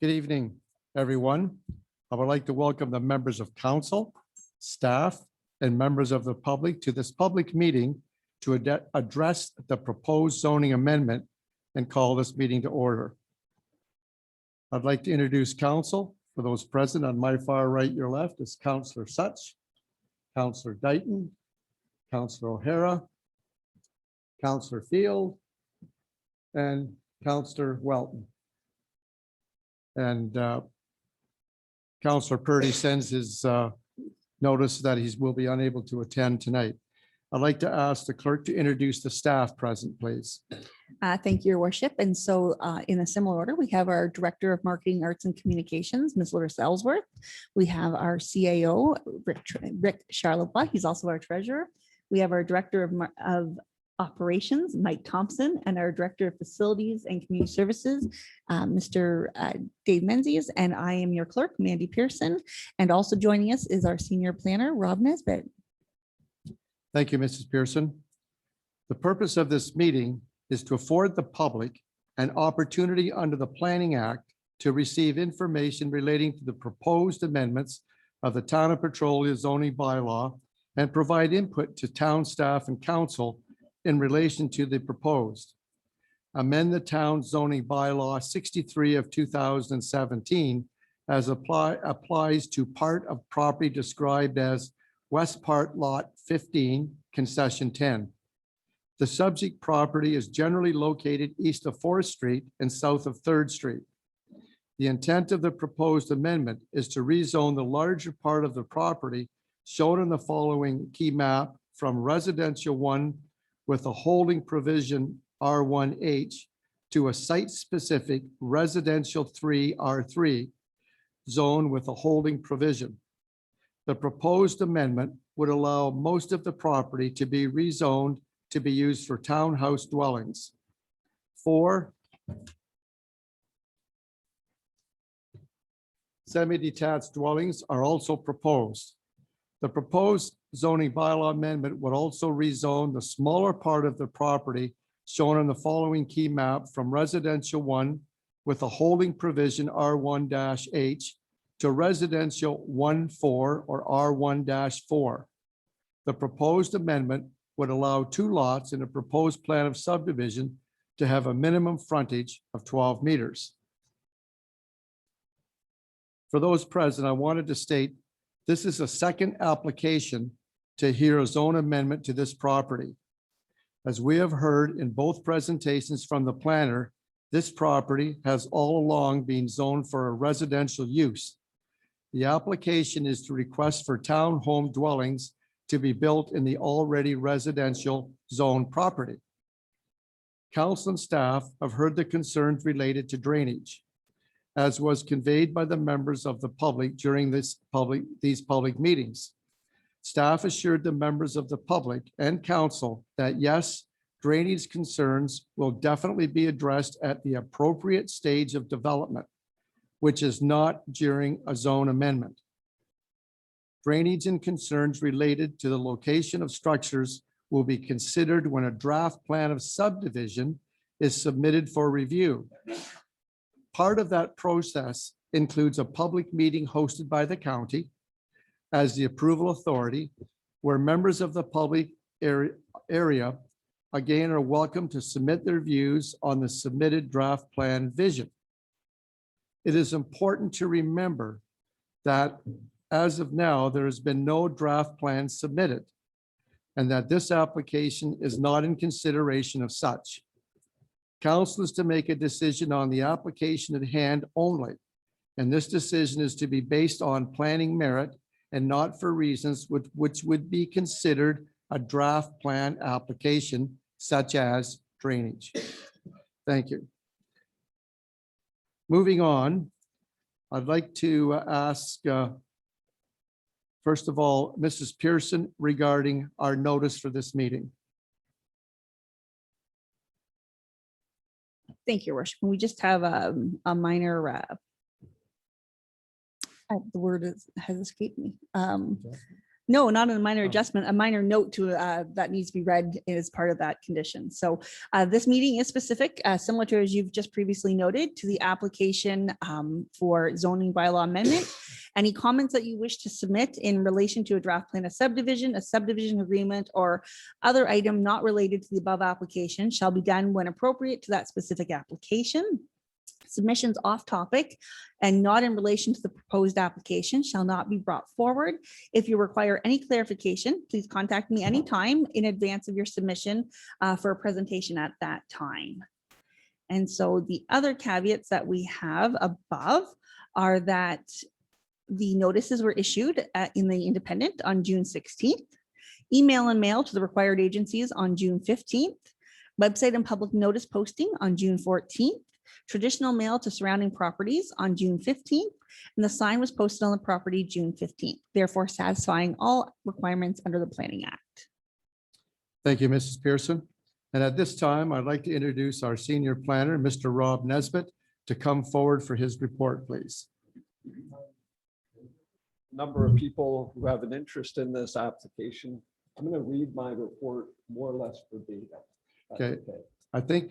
Good evening, everyone. I would like to welcome the members of council, staff, and members of the public to this public meeting to address the proposed zoning amendment and call this meeting to order. I'd like to introduce council. For those present on my far right, your left is Councillor Such, Councillor Dighton, Councillor O'Hara, Councillor Field, and Councillor Welton. And Councillor Purdy sends his notice that he will be unable to attend tonight. I'd like to ask the clerk to introduce the staff present, please. Thank you, Your Worship. And so in a similar order, we have our Director of Marketing, Arts and Communications, Ms. Larissa Ellsworth. We have our CAO, Rick Charlebois. He's also our treasurer. We have our Director of Operations, Mike Thompson, and our Director of Facilities and Community Services, Mr. Dave Menzies, and I am your clerk, Mandy Pearson. And also joining us is our Senior Planner, Rob Nesbitt. Thank you, Mrs. Pearson. The purpose of this meeting is to afford the public an opportunity under the Planning Act to receive information relating to the proposed amendments of the Town of Petrolia zoning bylaw and provide input to town staff and council in relation to the proposed. Amend the town zoning bylaw 63 of 2017 as applies to part of property described as West Part Lot 15, Concession 10. The subject property is generally located east of 4th Street and south of 3rd Street. The intent of the proposed amendment is to rezone the larger part of the property shown in the following key map from residential 1 with a holding provision R1H to a site-specific residential 3 R3 zone with a holding provision. The proposed amendment would allow most of the property to be rezoned to be used for townhouse dwellings. 4 semi-detached dwellings are also proposed. The proposed zoning bylaw amendment would also rezone the smaller part of the property shown on the following key map from residential 1 with a holding provision R1-H to residential 1-4 or R1-4. The proposed amendment would allow 2 lots in a proposed plan of subdivision to have a minimum frontage of 12 meters. For those present, I wanted to state this is a second application to hear a zone amendment to this property. As we have heard in both presentations from the planner, this property has all along been zoned for a residential use. The application is to request for townhome dwellings to be built in the already residential zone property. Council and staff have heard the concerns related to drainage, as was conveyed by the members of the public during these public meetings. Staff assured the members of the public and council that yes, drainage concerns will definitely be addressed at the appropriate stage of development, which is not during a zone amendment. Drainage and concerns related to the location of structures will be considered when a draft plan of subdivision is submitted for review. Part of that process includes a public meeting hosted by the county as the approval authority, where members of the public area again are welcome to submit their views on the submitted draft plan vision. It is important to remember that as of now, there has been no draft plan submitted, and that this application is not in consideration of such. Council is to make a decision on the application at hand only, and this decision is to be based on planning merit and not for reasons which would be considered a draft plan application, such as drainage. Thank you. Moving on, I'd like to ask, first of all, Mrs. Pearson regarding our notice for this meeting. Thank you, Your Worship. We just have a minor, the word has escaped me. No, not a minor Oh. adjustment, a minor note to that needs to be read as part of that condition. So this meeting is specific, similar to as you've just previously noted, to the application for zoning bylaw amendment. Any comments that you wish to submit in relation to a draft plan of subdivision, a subdivision agreement, or other item not related to the above application shall be done when appropriate to that specific application. Submissions off topic and not in relation to the proposed application shall not be brought forward. If you require any clarification, please contact me anytime in advance of your submission for a presentation at that time. And so the other caveats that we have above are that the notices were issued in the Independent on June 16th, email and mail to the required agencies on June 15th, website and public notice posting on June 14th, traditional mail to surrounding properties on June 15th, and the sign was posted on the property June 15th, therefore satisfying all requirements under the Planning Act. Thank you, Mrs. Pearson. And at this time, I'd like to introduce our senior planner, Mr. Rob Nesbitt, to come forward for his report, please. Number of people who have an interest in this application. I'm going to read my report more or less verbatim. That's Okay. I think,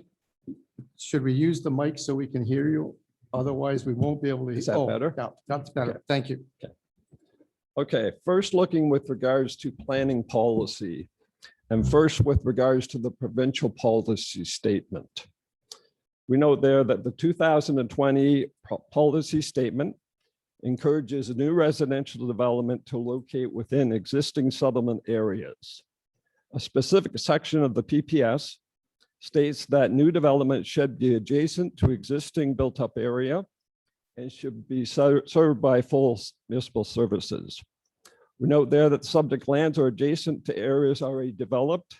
should we use the mic so we can hear you? Otherwise, we won't be able to. Is that Oh, better? Yeah, that's better. Okay. Thank you. Okay, first looking with regards to planning policy, and first with regards to the provincial policy statement. We note there that the 2020 policy statement encourages new residential development to locate within existing settlement areas. A specific section of the PPS states that new development should be adjacent to existing built-up area and should be served by full municipal services. We note there that subject lands are adjacent to areas already developed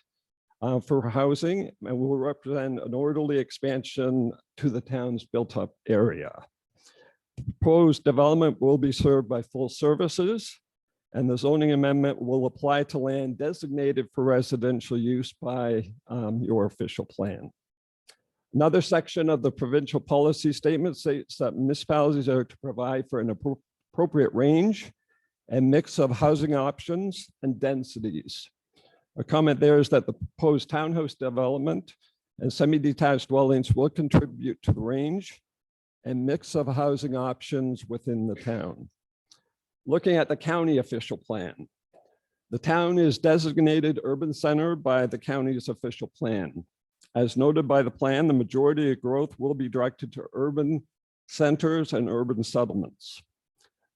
for housing and will represent an orderly expansion to the town's built-up area. Proposed development will be served by full services, and the zoning amendment will apply to land designated for residential use by your official plan. Another section of the provincial policy statement states that municipalities are to provide for an appropriate range and mix of housing options and densities. A comment there is that the proposed townhouse development and semi-detached dwellings will contribute to the range and mix of housing options within the town. Looking at the county official plan, the town is designated urban center by the county's official plan. As noted by the plan, the majority of growth will be directed to urban centers and urban settlements.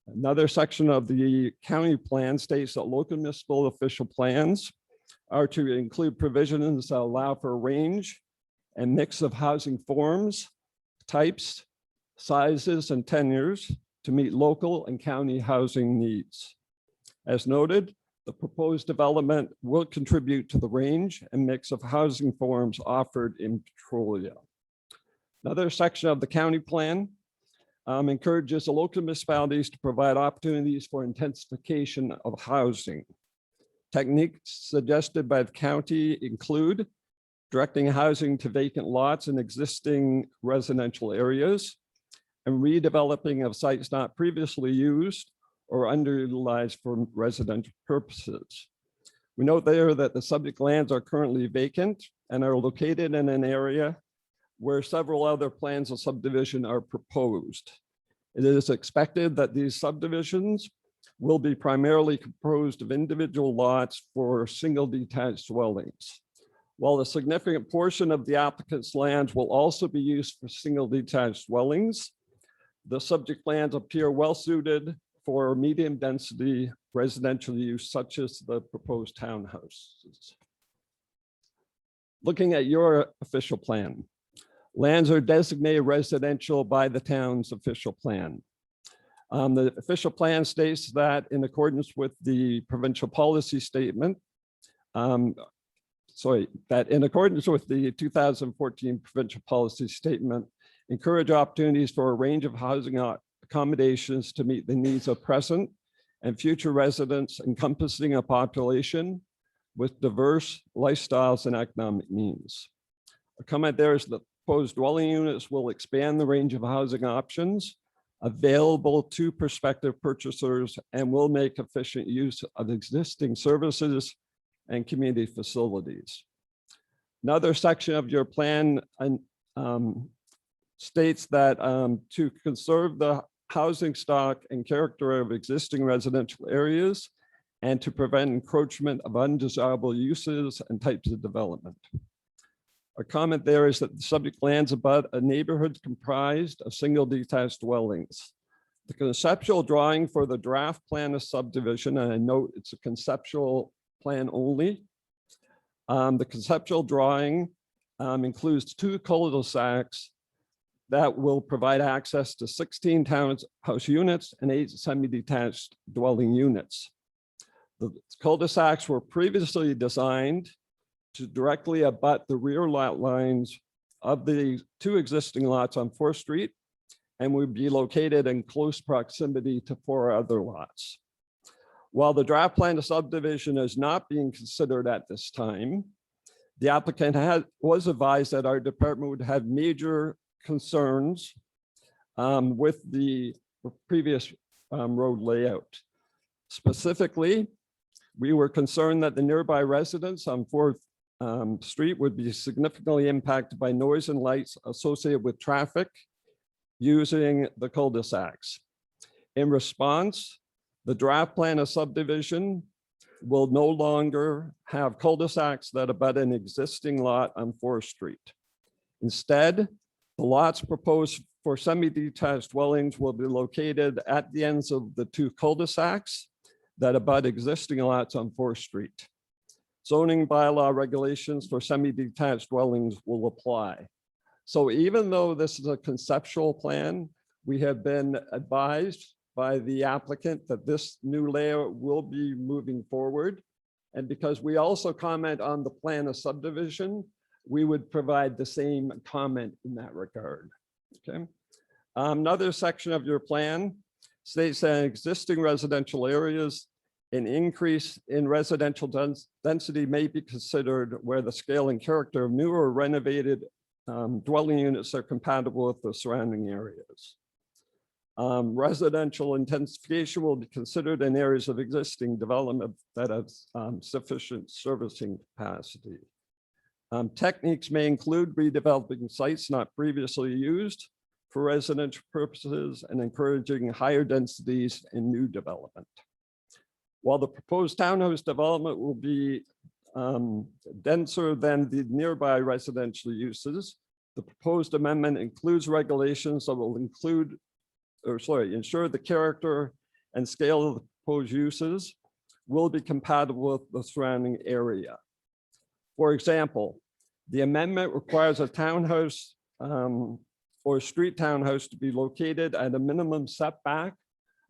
Another section of the county plan states that local municipal official plans are to include provisions that allow for a range and mix of housing forms, types, sizes, and tenures to meet local and county housing needs. As noted, the proposed development will contribute to the range and mix of housing forms offered in Petrolia. Another section of the county plan encourages the local municipalities to provide opportunities for intensification of housing. Techniques suggested by the county include directing housing to vacant lots in existing residential areas and redeveloping of sites not previously used or underutilized for residential purposes. We note there that the subject lands are currently vacant and are located in an area where several other plans of subdivision are proposed. It is expected that these subdivisions will be primarily composed of individual lots for single detached dwellings. While a significant portion of the applicant's lands will also be used for single detached dwellings, the subject lands appear well suited for medium density residential use, such as the proposed townhouses. Looking at your official plan, lands are designated residential by the town's official plan. The official plan states that in accordance with the provincial policy statement, that in accordance with the 2014 provincial policy statement, encourage opportunities for a range of housing accommodations to meet the needs of present and future residents, encompassing a population with diverse lifestyles and economic means. A comment there is that proposed dwelling units will expand the range of housing options available to prospective purchasers and will make efficient use of existing services and community facilities. Another section of your plan states that to conserve the housing stock and character of existing residential areas and to prevent encroachment of undesirable uses and types of development. A comment there is that the subject lands abut a neighborhood comprised of single detached dwellings. The conceptual drawing for the draft plan of subdivision, and I note it's a conceptual plan only. The conceptual drawing includes 2 cul-de-sacs that will provide access to 16 townhouse units and 8 semi-detached dwelling units. The cul-de-sacs were previously designed to directly abut the rear lot lines of the 2 existing lots on 4th Street and would be located in close proximity to 4 other lots. While the draft plan of subdivision is not being considered at this time, the applicant was advised that our department would have major concerns with the previous road layout. Specifically, we were concerned that the nearby residents on 4th Street would be significantly impacted by noise and lights associated with traffic using the cul-de-sacs. In response, the draft plan of subdivision will no longer have cul-de-sacs that abut an existing lot on 4th Street. Instead, the lots proposed for semi-detached dwellings will be located at the ends of the 2 cul-de-sacs that abut existing lots on 4th Street. Zoning bylaw regulations for semi-detached dwellings will apply. So even though this is a conceptual plan, we have been advised by the applicant that this new layout will be moving forward. And because we also comment on the plan of subdivision, we would provide the same comment in that regard. Okay. Another section of your plan states that existing residential areas, an increase in residential density may be considered where the scale and character of new or renovated dwelling units are compatible with the surrounding areas. Residential intensification will be considered in areas of existing development that have sufficient servicing capacity. Techniques may include redeveloping sites not previously used for residential purposes and encouraging higher densities in new development. While the proposed townhouse development will be denser than the nearby residential uses, the proposed amendment includes regulations that will ensure the character and scale of the proposed uses will be compatible with the surrounding area. For example, the amendment requires a townhouse or street townhouse to be located at a minimum setback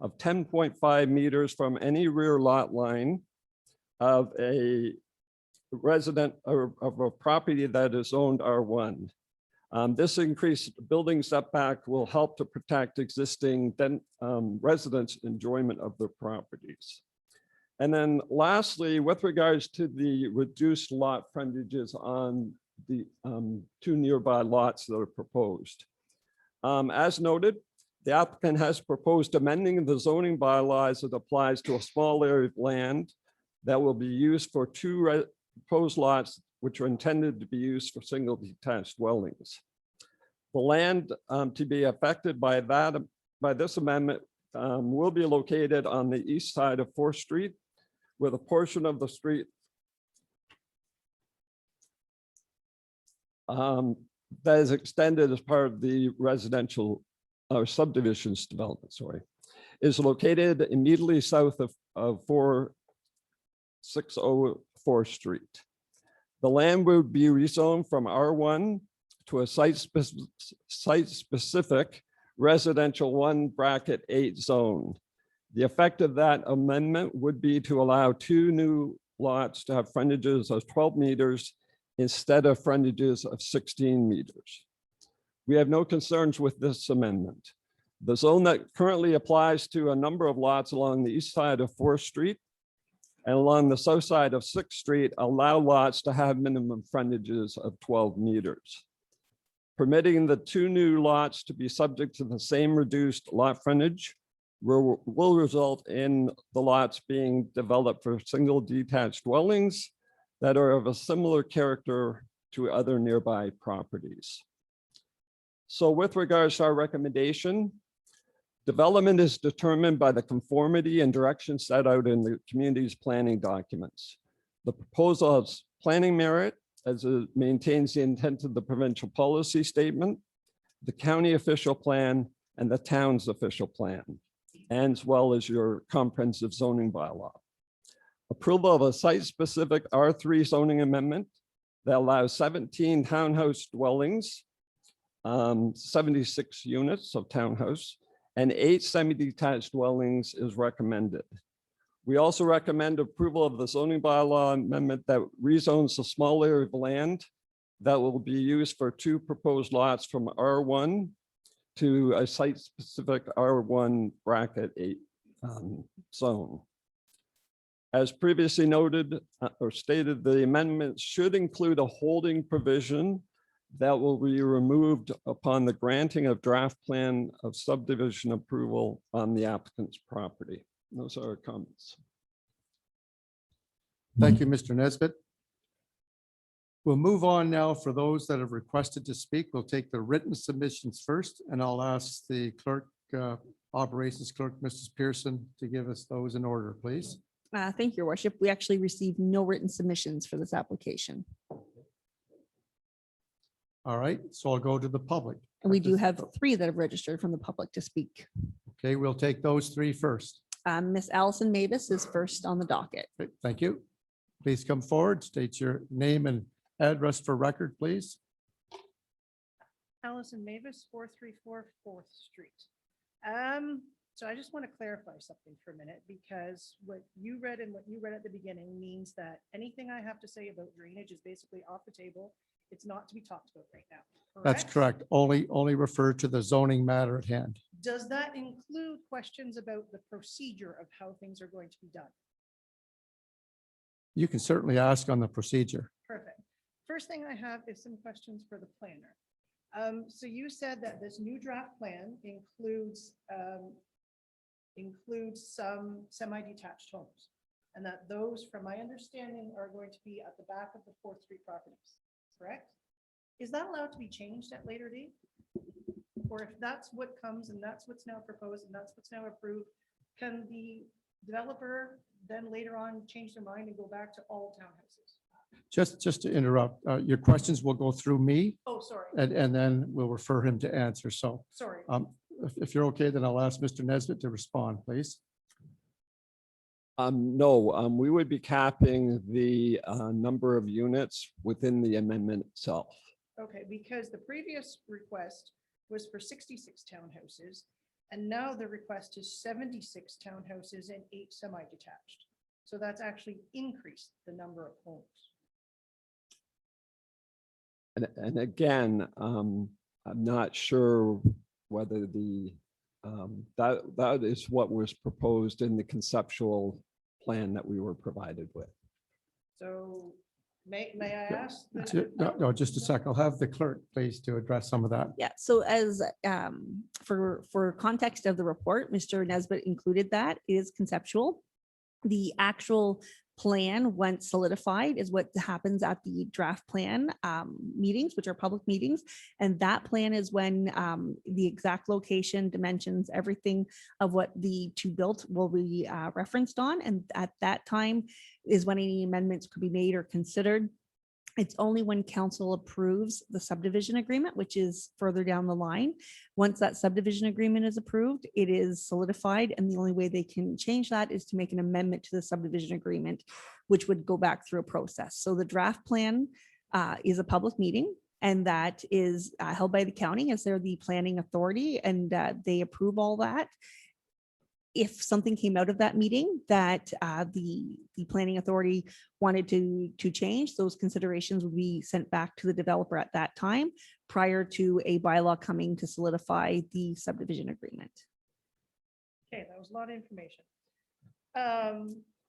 of 10.5 meters from any rear lot line of a resident or of a property that is owned R1. This increased building setback will help to protect existing residents' enjoyment of their properties. And then lastly, with regards to the reduced lot frontages on the 2 nearby lots that are proposed. As noted, the applicant has proposed amending the zoning bylaws that applies to a small area of land that will be used for 2 proposed lots, which are intended to be used for single detached dwellings. The land to be affected by this amendment will be located on the east side of 4th Street, with a portion of the street that is extended as part of the residential or subdivisions development, is located immediately south of 460 Street. The land would be rezoned from R1 to a site-specific residential 1(8) zone. The effect of that amendment would be to allow 2 new lots to have frontages of 12 meters instead of frontages of 16 meters. We have no concerns with this amendment. The zone that currently applies to a number of lots along the east side of 4th Street and along the south side of 6th Street allow lots to have minimum frontages of 12 meters. permitting the 2 new lots to be subject to the same reduced lot frontage will result in the lots being developed for single detached dwellings that are of a similar character to other nearby properties. So with regards to our recommendation, development is determined by the conformity and direction set out in the community's planning documents. The proposal has planning merit as it maintains the intent of the provincial policy statement, the county official plan, and the town's official plan, as well as your comprehensive zoning bylaw. Approval of a site-specific R3 zoning amendment that allows 17 townhouse dwellings, 76 units of townhouse, and 8 semi-detached dwellings is recommended. We also recommend approval of the zoning bylaw amendment that rezones a small area of land that will be used for 2 proposed lots from R1 to a site-specific R1 bracket 8 zone. As previously noted or stated, the amendment should include a holding provision that will be removed upon the granting of draft plan of subdivision approval on the applicant's property. Those are our comments. Thank you, Mr. Nesbitt. We'll move on now. For those that have requested to speak, we'll take the written submissions first, and I'll ask the clerk, operations clerk, Mrs. Pearson, to give us those in order, please. Thank you, Your Worship. We actually received no written submissions for this application. All right, so I'll go to the public. And we do have 3 that have registered from the public to speak. Okay, we'll take those 3 first. Miss Allison Mavis is first on the docket. Okay, thank you. Please come forward, state your name and address for record, please. Allison Mavis, 434 4th Street. So I just want to clarify something for a minute, because what you read and what you read at the beginning means that anything I have to say about drainage is basically off the table. It's not to be talked about right now. That's correct. Only refer to the zoning matter at hand. Does that include questions about the procedure of how things are going to be done? You can certainly ask on the procedure. Perfect. First thing I have is some questions for the planner. So you said that this new draft plan includes some semi-detached homes, and that those, from my understanding, are going to be at the back of the 4th Street properties, correct? Is that allowed to be changed at later date? Or if that's what comes and that's what's now proposed and that's what's now approved, can the developer then later on change their mind and go back to all townhouses? Just to interrupt, your questions will go through me, Oh, sorry, and then we'll refer him to answer. So sorry. if you're okay, then I'll ask Mr. Nesbitt to respond, please. No, we would be capping the number of units within the amendment itself. Okay, because the previous request was for 66 townhouses, and now the request is 76 townhouses and 8 semi-detached. So that's actually increased the number of homes. And again, I'm not sure whether the that is what was proposed in the conceptual plan that we were provided with. So may I ask? the- No, just a sec. I'll have the clerk, please, to address some of that. Yeah, so as for context of the report, Mr. Nesbitt included that is conceptual. The actual plan, once solidified, is what happens at the draft plan meetings, which are public meetings. And that plan is when the exact location, dimensions, everything of what the to built will be referenced on. And at that time is when any amendments could be made or considered. It's only when council approves the subdivision agreement, which is further down the line. Once that subdivision agreement is approved, it is solidified, and the only way they can change that is to make an amendment to the subdivision agreement, which would go back through a process. So the draft plan is a public meeting, and that is held by the county as they're the planning authority, and they approve all that. If something came out of that meeting that the planning authority wanted to change, those considerations would be sent back to the developer at that time prior to a bylaw coming to solidify the subdivision agreement. Okay, that was a lot of information.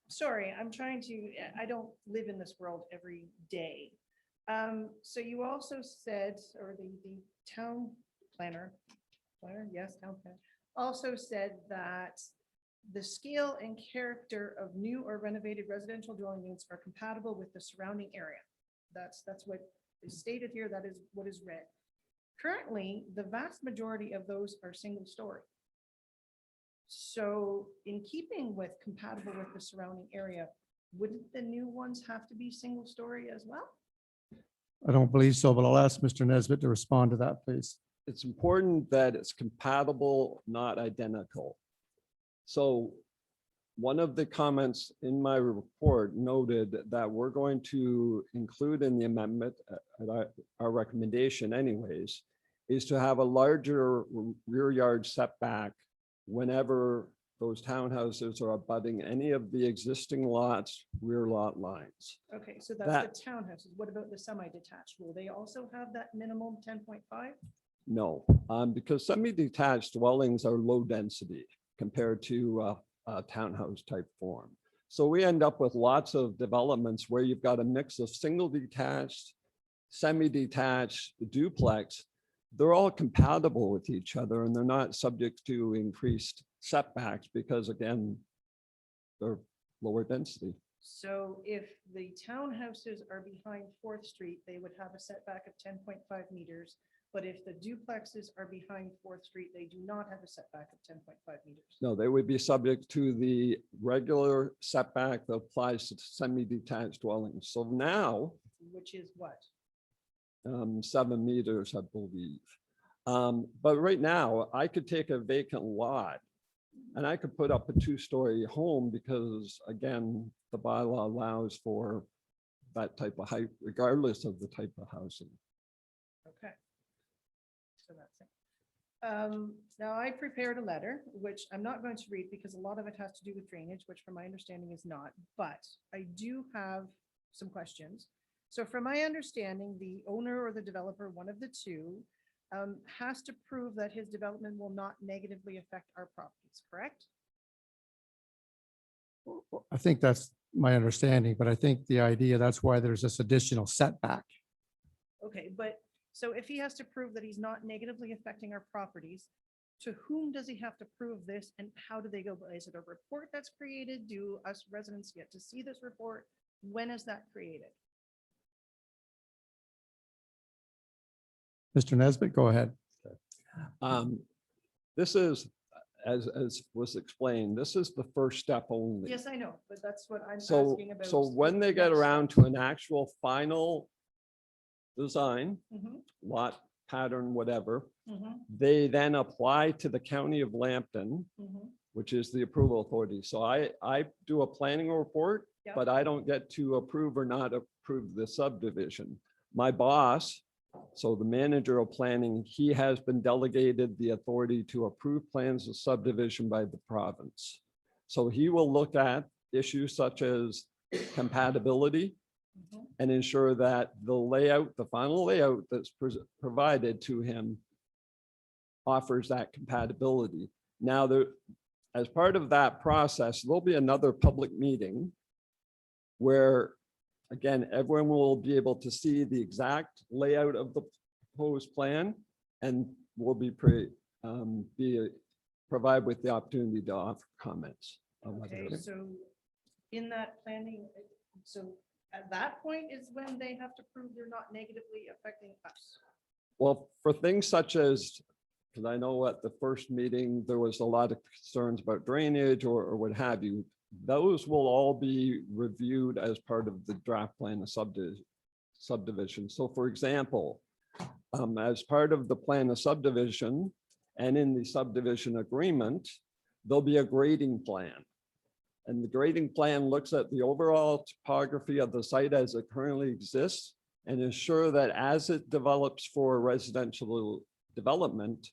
Sorry, I'm trying to, I don't live in this world every day. So you also said, or the town planner, yes, town planner, also said that the scale and character of new or renovated residential dwelling units are compatible with the surrounding area. That's what is stated here. That is what is read. Currently, the vast majority of those are single story. So in keeping with compatible with the surrounding area, wouldn't the new ones have to be single story as well? I don't believe so, but I'll ask Mr. Nesbitt to respond to that, please. It's important that it's compatible, not identical. So one of the comments in my report noted that we're going to include in the amendment, our recommendation anyways, is to have a larger rear yard setback whenever those townhouses are abutting any of the existing lots, rear lot lines. Okay, so that's the townhouses. What about the semi-detached? Will they also have that minimum 10.5? No, because semi-detached dwellings are low density compared to a townhouse type form. So we end up with lots of developments where you've got a mix of single detached, semi-detached, duplex. They're all compatible with each other and they're not subject to increased setbacks because again, they're lower density. So if the townhouses are behind 4th Street, they would have a setback of 10.5 meters. But if the duplexes are behind 4th Street, they do not have a setback of 10.5 meters. No, they would be subject to the regular setback that applies to semi-detached dwellings. So now, Which is what? 7 meters, I believe. But right now, I could take a vacant lot and I could put up a 2-story home because again, the bylaw allows for that type of height, regardless of the type of housing. Okay. So that's it. Now I prepared a letter, which I'm not going to read because a lot of it has to do with drainage, which from my understanding is not, but I do have some questions. So from my understanding, the owner or the developer, one of the two, has to prove that his development will not negatively affect our properties, correct? I think that's my understanding, but I think the idea, that's why there's this additional setback. Okay, but so if he has to prove that he's not negatively affecting our properties, to whom does he have to prove this and how do they go? Is it a report that's created? Do us residents get to see this report? When is that created? Mr. Nesbitt, go ahead. This is, as was explained, this is the first step only. Yes, I know, but that's what I'm So, asking about. so when they get around to an actual final design, Mhm, lot pattern, whatever, mhm, they then apply to the County of Lambton, mhm. which is the approval authority. So I do a planning report, Yeah. but I don't get to approve or not approve the subdivision. My boss, so the manager of planning, he has been delegated the authority to approve plans of subdivision by the province. So he will look at issues such as compatibility Mhm. and ensure that the layout, the final layout that's provided to him offers that compatibility. Now, as part of that process, there'll be another public meeting where, again, everyone will be able to see the exact layout of the proposed plan and will be provided with the opportunity to offer comments. on whether Okay, it's- so in that planning, so at that point is when they have to prove they're not negatively affecting us. Well, for things such as, because I know at the first meeting, there was a lot of concerns about drainage or what have you. Those will all be reviewed as part of the draft plan of subdivision. So for example, as part of the plan of subdivision and in the subdivision agreement, there'll be a grading plan. And the grading plan looks at the overall topography of the site as it currently exists and ensure that as it develops for residential development,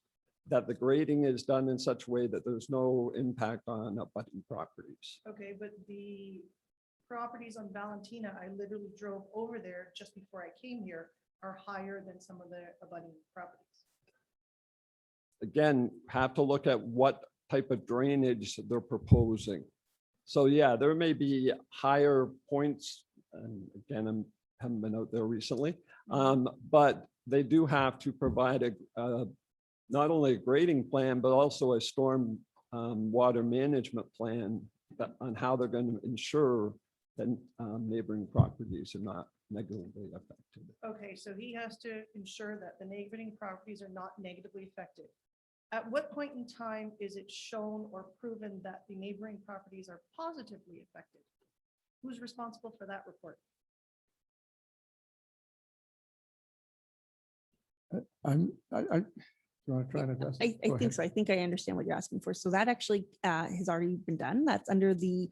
that the grading is done in such a way that there's no impact on abutting properties. Okay, but the properties on Valentina, I literally drove over there just before I came here, are higher than some of the abutting properties. Again, have to look at what type of drainage they're proposing. So yeah, there may be higher points. And again, haven't been out there recently. But they do have to provide not only a grading plan, but also a storm water management plan on how they're going to ensure that neighboring properties are not negatively affected. Okay, so he has to ensure that the neighboring properties are not negatively affected. At what point in time is it shown or proven that the neighboring properties are positively affected? Who's responsible for that report? You want to try to address? I it? Go think ahead. so. I think I understand what you're asking for. So that actually has already been done. That's under the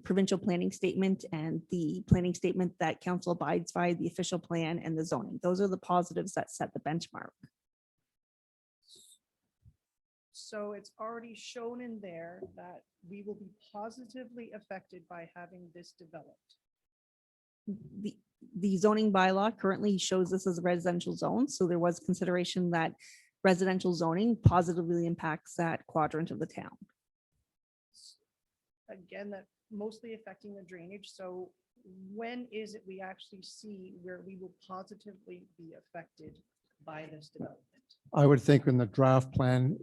provincial planning statement and the planning statement that council abides by, the official plan and the zoning. Those are the positives that set the benchmark. So it's already shown in there that we will be positively affected by having this developed. The zoning bylaw currently shows this as a residential zone. So there was consideration that residential zoning positively impacts that quadrant of the town. Again, that mostly affecting the drainage. So when is it we actually see where we will positively be affected by this development? I would think when the draft plan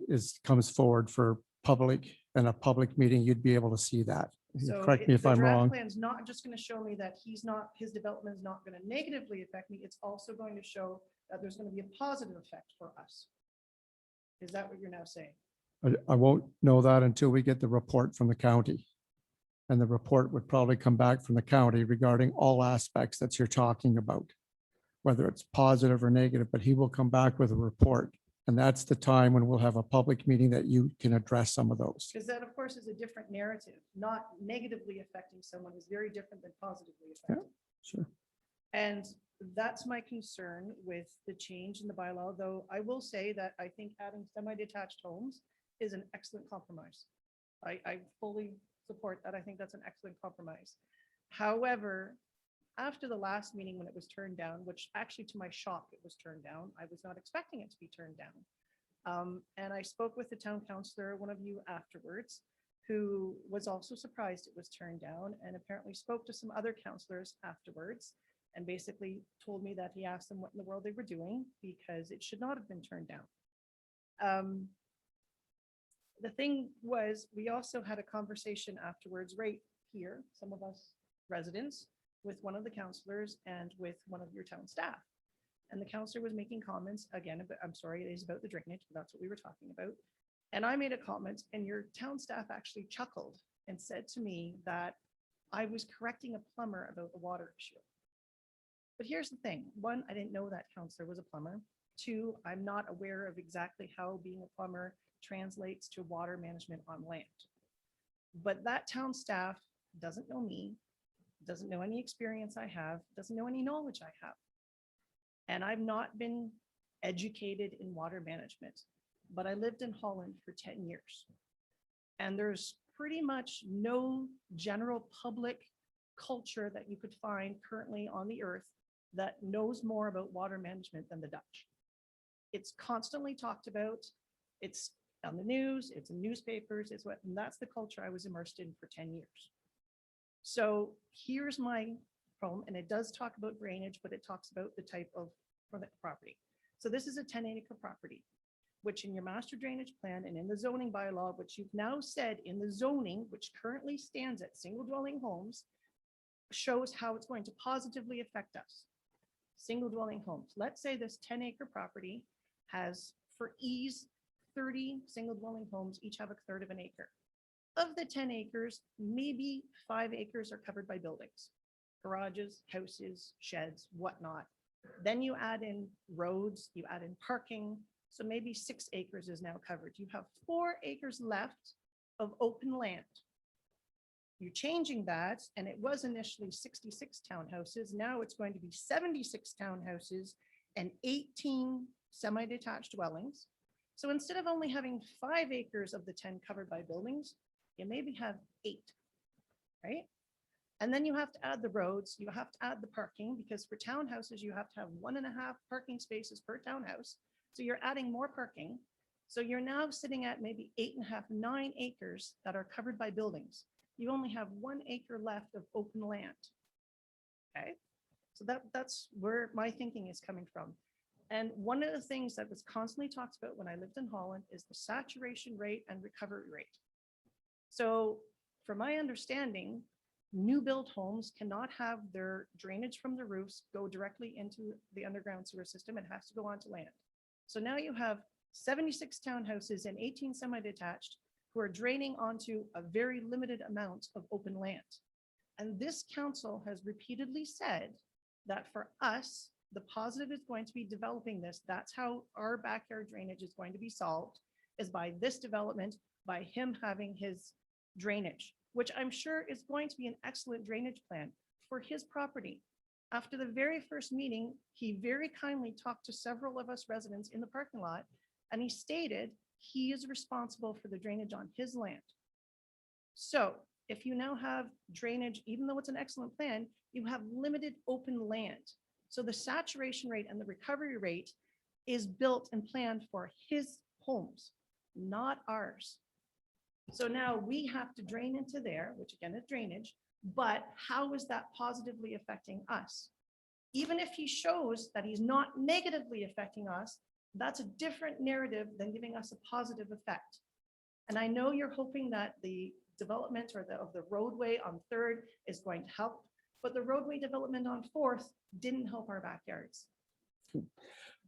comes forward for public and a public meeting, you'd be able to see that. So Correct me if the I'm draft wrong. Plan's not just going to show me that his development is not going to negatively affect me. It's also going to show that there's going to be a positive effect for us. Is that what you're now saying? I won't know that until we get the report from the county. And the report would probably come back from the county regarding all aspects that you're talking about, whether it's positive or negative, but he will come back with a report. And that's the time when we'll have a public meeting that you can address some of those. Because that, of course, is a different narrative. Not negatively affecting someone is very different than positively affecting. Sure. And that's my concern with the change in the bylaw, though I will say that I think adding semi-detached homes is an excellent compromise. I fully support that. I think that's an excellent compromise. However, after the last meeting when it was turned down, which actually to my shock, it was turned down. I was not expecting it to be turned down. And I spoke with the town councillor, one of you afterwards, who was also surprised it was turned down and apparently spoke to some other councillors afterwards and basically told me that he asked them what in the world they were doing because it should not have been turned down. The thing was, we also had a conversation afterwards right here, some of us residents, with one of the councillors and with one of your town staff. And the councillor was making comments again, but I'm sorry, it is about the drainage, but that's what we were talking about. And I made a comment and your town staff actually chuckled and said to me that I was correcting a plumber about the water issue. But here's the thing. One, I didn't know that councillor was a plumber. Two, I'm not aware of exactly how being a plumber translates to water management on land. But that town staff doesn't know me, doesn't know any experience I have, doesn't know any knowledge I have. And I've not been educated in water management, but I lived in Holland for 10 years. And there's pretty much no general public culture that you could find currently on the earth that knows more about water management than the Dutch. It's constantly talked about. It's on the news, it's in newspapers, and that's the culture I was immersed in for 10 years. So here's my problem, and it does talk about drainage, but it talks about the type of property. So this is a 10-acre property, which in your master drainage plan and in the zoning bylaw, which you've now said in the zoning, which currently stands at single dwelling homes, shows how it's going to positively affect us. Single dwelling homes. Let's say this 10-acre property has, for ease, 30 single dwelling homes, each have a third of an acre. Of the 10 acres, maybe 5 acres are covered by buildings, garages, houses, sheds, whatnot. Then you add in roads, you add in parking. So maybe 6 acres is now covered. You have 4 acres left of open land. You're changing that, and it was initially 66 townhouses. Now it's going to be 76 townhouses and 18 semi-detached dwellings. So instead of only having 5 acres of the 10 covered by buildings, you maybe have 8, right? And then you have to add the roads, you have to add the parking, because for townhouses, you have to have 1.5 parking spaces per townhouse. So you're adding more parking. So you're now sitting at maybe 8.5, 9 acres that are covered by buildings. You only have 1 acre left of open land. Okay, So that's where my thinking is coming from. And one of the things that was constantly talked about when I lived in Holland is the saturation rate and recovery rate. So from my understanding, new build homes cannot have their drainage from the roofs go directly into the underground sewer system. It has to go onto land. So now you have 76 townhouses and 18 semi-detached who are draining onto a very limited amount of open land. And this council has repeatedly said that for us, the positive is going to be developing this. That's how our backyard drainage is going to be solved, is by this development, by him having his drainage, which I'm sure is going to be an excellent drainage plan for his property. After the very first meeting, he very kindly talked to several of us residents in the parking lot, and he stated he is responsible for the drainage on his land. So if you now have drainage, even though it's an excellent plan, you have limited open land. So the saturation rate and the recovery rate is built and planned for his homes, not ours. So now we have to drain into there, which again is drainage, but how is that positively affecting us? Even if he shows that he's not negatively affecting us, that's a different narrative than giving us a positive effect. And I know you're hoping that the development or of the roadway on Third is going to help, but the roadway development on Fourth didn't help our backyards. That's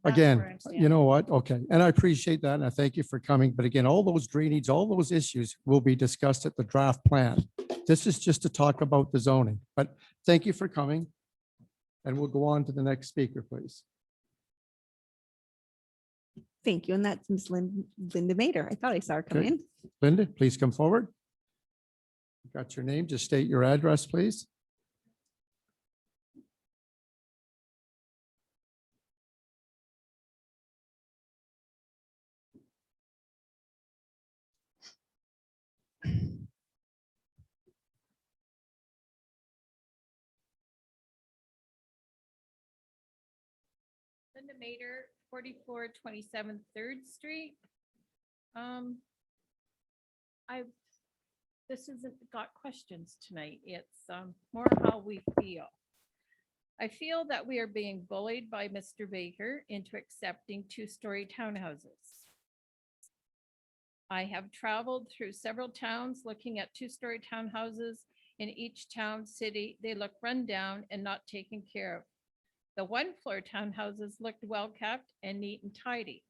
where Again, I'm you standing. know what? Okay. And I appreciate that. And I thank you for coming. But again, all those drainage, all those issues will be discussed at the draft plan. This is just to talk about the zoning, but thank you for coming. And we'll go on to the next speaker, please. Thank you. And that's Ms. Linda Mader. I thought I saw her come Okay. in. Linda, please come forward. Got your name. Just state your address, please. Linda Mader, 4427 3rd Street. This isn't got questions tonight. It's more how we feel. I feel that we are being bullied by Mr. Baker into accepting two-story townhouses. I have traveled through several towns looking at two-story townhouses. In each town, city, they look run down and not taken care of. The one-floor townhouses looked well-kept and neat and tidy.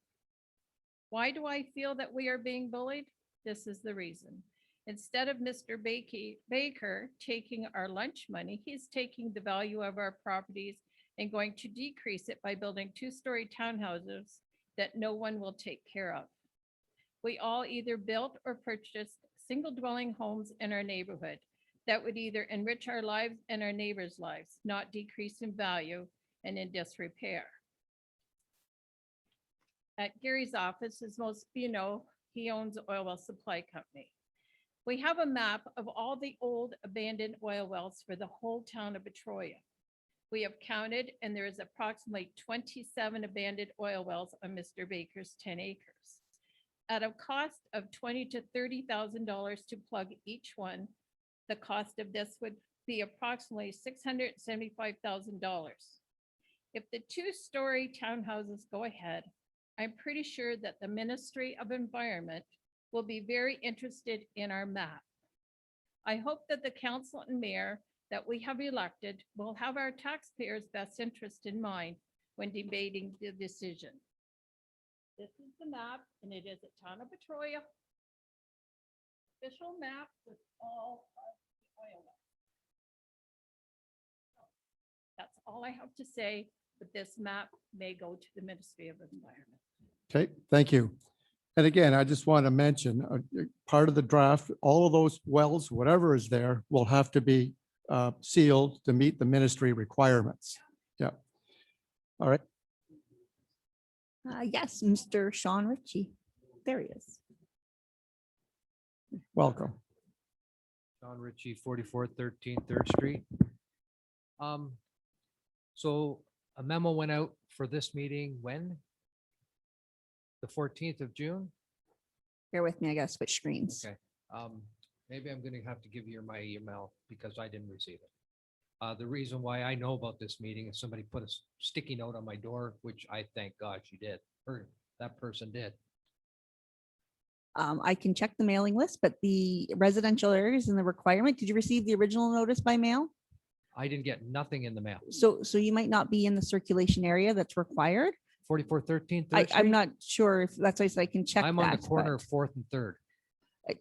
Why do I feel that we are being bullied? This is the reason. Instead of Mr. Baker taking our lunch money, he's taking the value of our properties and going to decrease it by building two-story townhouses that no one will take care of. We all either built or purchased single-dwelling homes in our neighborhood that would either enrich our lives and our neighbors' lives, not decrease in value and in disrepair. At Gary's office, as most of you know, he owns Oil Well Supply Company. We have a map of all the old abandoned oil wells for the whole town of Betroya. We have counted, and there is approximately 27 abandoned oil wells on Mr. Baker's 10 acres. At a cost of $20,000 to $30,000 to plug each one, the cost of this would be approximately $675,000. If the two-story townhouses go ahead, I'm pretty sure that the Ministry of Environment will be very interested in our map. I hope that the council and mayor that we have elected will have our taxpayers' best interest in mind when debating the decision. This is the map, and it is a town of Betroya official map with all of the oil wells. That's all I have to say, but this map may go to the Ministry of Environment. Okay, thank you. And again, I just want to mention, part of the draft, all of those wells, whatever is there, will have to be sealed to meet the ministry requirements. Yeah. All right. Yes, Mr. Sean Ritchie. There he is. Welcome. John Ritchie, 4413 3rd Street. So a memo went out for this meeting when? The 14th of June? Bear with me, I gotta switch screens. Okay. Maybe I'm gonna have to give you my email because I didn't receive it. The reason why I know about this meeting is somebody put a sticky note on my door, which I thank God she did, or that person did. I can check the mailing list, but the residential areas and the requirement, did you receive the original notice by mail? I didn't get nothing in the mail. So you might not be in the circulation area that's required. 4413 I'm 3rd Street? not sure if that's why I said I can check that. I'm on the but- corner of 4th and 3rd.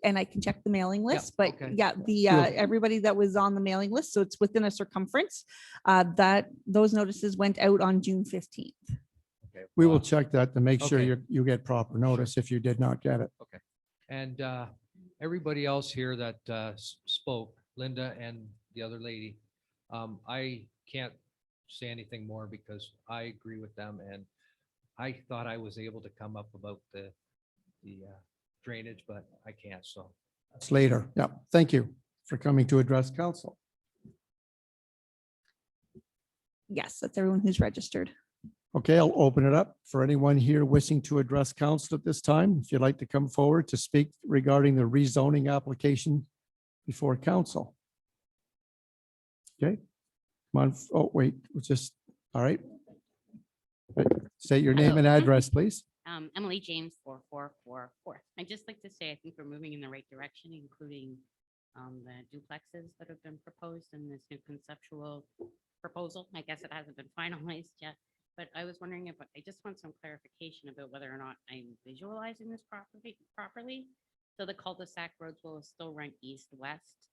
And I can check the mailing list, but okay. yeah, everybody that was on the mailing list, so it's within a circumference, that those notices went out on June 15th. Okay, We will well, check that to make sure Okay. you get proper notice if you did not get it. And everybody else here that spoke, Linda and the other lady, I can't say anything more because I agree with them. And I thought I was able to come up about the drainage, but I can't. So It's later. Yeah, thank you for coming to address council. Yes, that's everyone who's registered. Okay, I'll open it up for anyone here wishing to address council at this time. If you'd like to come forward to speak regarding the rezoning application before council. Okay, come on. Oh, wait, it's just, all right. State your name and Hello. address, please. Emily James, 4444. I'd just like to say, I think we're moving in the right direction, including the duplexes that have been proposed in this new conceptual proposal. I guess it hasn't been finalized yet, but I was wondering if, I just want some clarification about whether or not I'm visualizing this properly. So the cul-de-sac roads will still run east-west,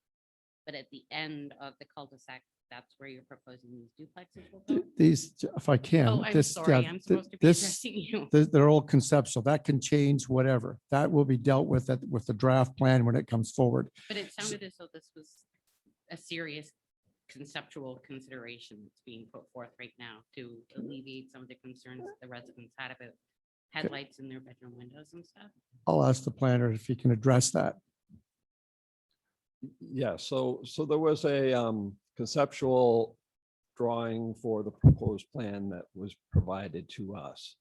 but at the end of the cul-de-sac, that's where you're proposing these duplexes will go? These, if I can. Oh, I'm this- sorry, yeah, I'm supposed to be this- addressing you. They're all conceptual. That can change whatever. That will be dealt with with the draft plan when it comes forward. But it sounded as though this was a serious conceptual consideration that's being put forth right now to alleviate some of the concerns that the residents had about headlights in their bedroom windows and stuff. I'll ask the planner if he can address that. Yeah, so there was a conceptual drawing for the proposed plan that was provided to us.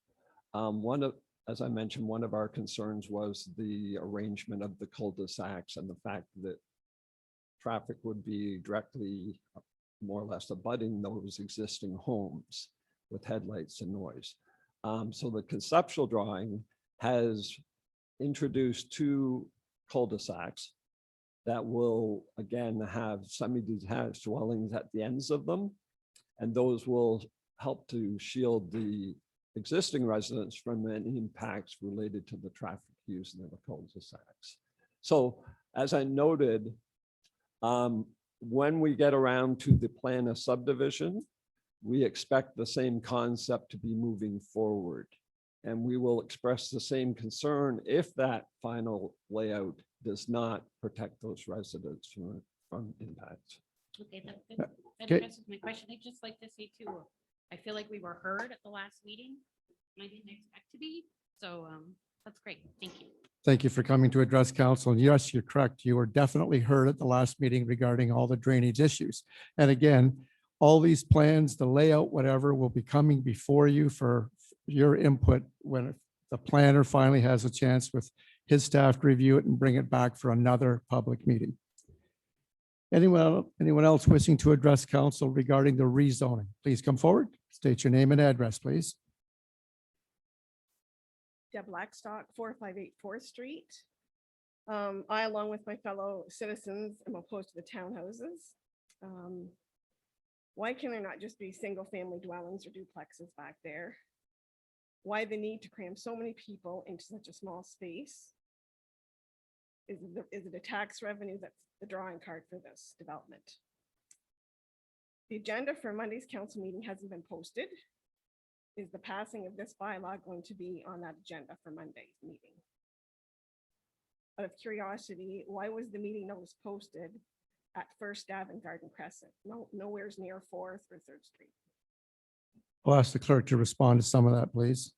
As I mentioned, one of our concerns was the arrangement of the cul-de-sacs and the fact that traffic would be directly, more or less abutting those existing homes with headlights and noise. So the conceptual drawing has introduced two cul-de-sacs that will again have semi-detached dwellings at the ends of them. And those will help to shield the existing residents from any impacts related to the traffic use in the cul-de-sacs. So as I noted, when we get around to the plan of subdivision, we expect the same concept to be moving forward. And we will express the same concern if that final layout does not protect those residents from impacts. Okay, that Okay. addresses my question. I'd just like to say too, I feel like we were heard at the last meeting. And I didn't expect to be, so that's great. Thank you. Thank you for coming to address council. And yes, you're correct. You were definitely heard at the last meeting regarding all the drainage issues. And again, all these plans, the layout, whatever, will be coming before you for your input when the planner finally has a chance with his staff to review it and bring it back for another public meeting. Anyone else wishing to address council regarding the rezoning? Please come forward. State your name and address, please. Deb Blackstock, 458 4th Street. I, along with my fellow citizens, am opposed to the townhouses. Why can there not just be single-family dwellings or duplexes back there? Why the need to cram so many people into such a small space? Is it a tax revenue that's the drawing card for this development? The agenda for Monday's council meeting hasn't been posted. Is the passing of this bylaw going to be on that agenda for Monday's meeting? Out of curiosity, why was the meeting notice posted at First Ave and Garden Crescent? Nowhere's near 4th or 3rd Street. I'll ask the clerk to respond to some of that, please.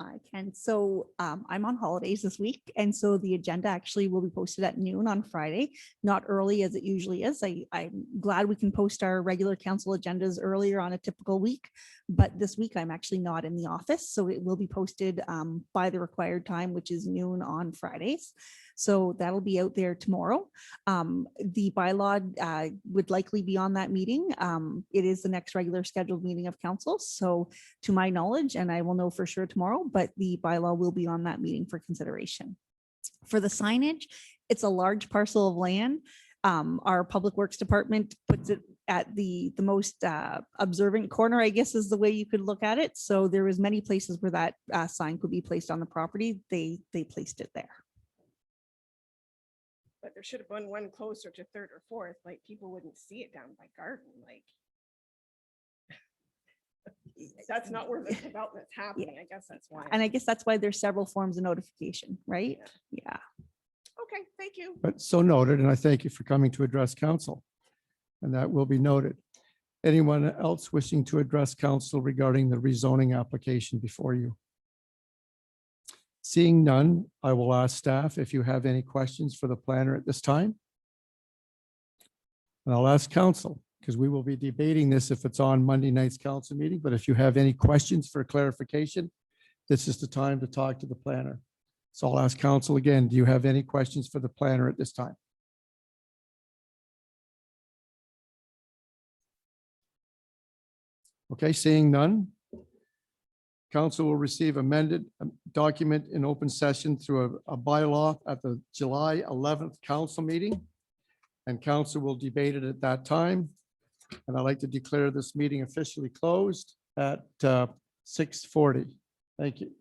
I can. So I'm on holidays this week, and so the agenda actually will be posted at noon on Friday, not early as it usually is. I'm glad we can post our regular council agendas earlier on a typical week, but this week I'm actually not in the office, so it will be posted by the required time, which is noon on Fridays. So that'll be out there tomorrow. The bylaw would likely be on that meeting. It is the next regular scheduled meeting of council. So to my knowledge, and I will know for sure tomorrow, but the bylaw will be on that meeting for consideration. For the signage, it's a large parcel of land. Our Public Works Department puts it at the most observant corner, I guess is the way you could look at it. So there was many places where that sign could be placed on the property. They placed it there. But there should have been one closer to Third or Fourth, like people wouldn't see it down by Garden, like. That's not where the development's happening. I guess that's why. And I guess that's why there's several forms of notification, right? Yeah. Okay, thank you. But so noted, and I thank you for coming to address council. And that will be noted. Anyone else wishing to address council regarding the rezoning application before you? Seeing none, I will ask staff if you have any questions for the planner at this time. And I'll ask council, because we will be debating this if it's on Monday night's council meeting, but if you have any questions for clarification, this is the time to talk to the planner. So I'll ask council again, do you have any questions for the planner at this time? Okay, seeing none. Council will receive amended document in open session through a bylaw at the July 11th council meeting. And council will debate it at that time. And I'd like to declare this meeting officially closed at 6:40. Thank you.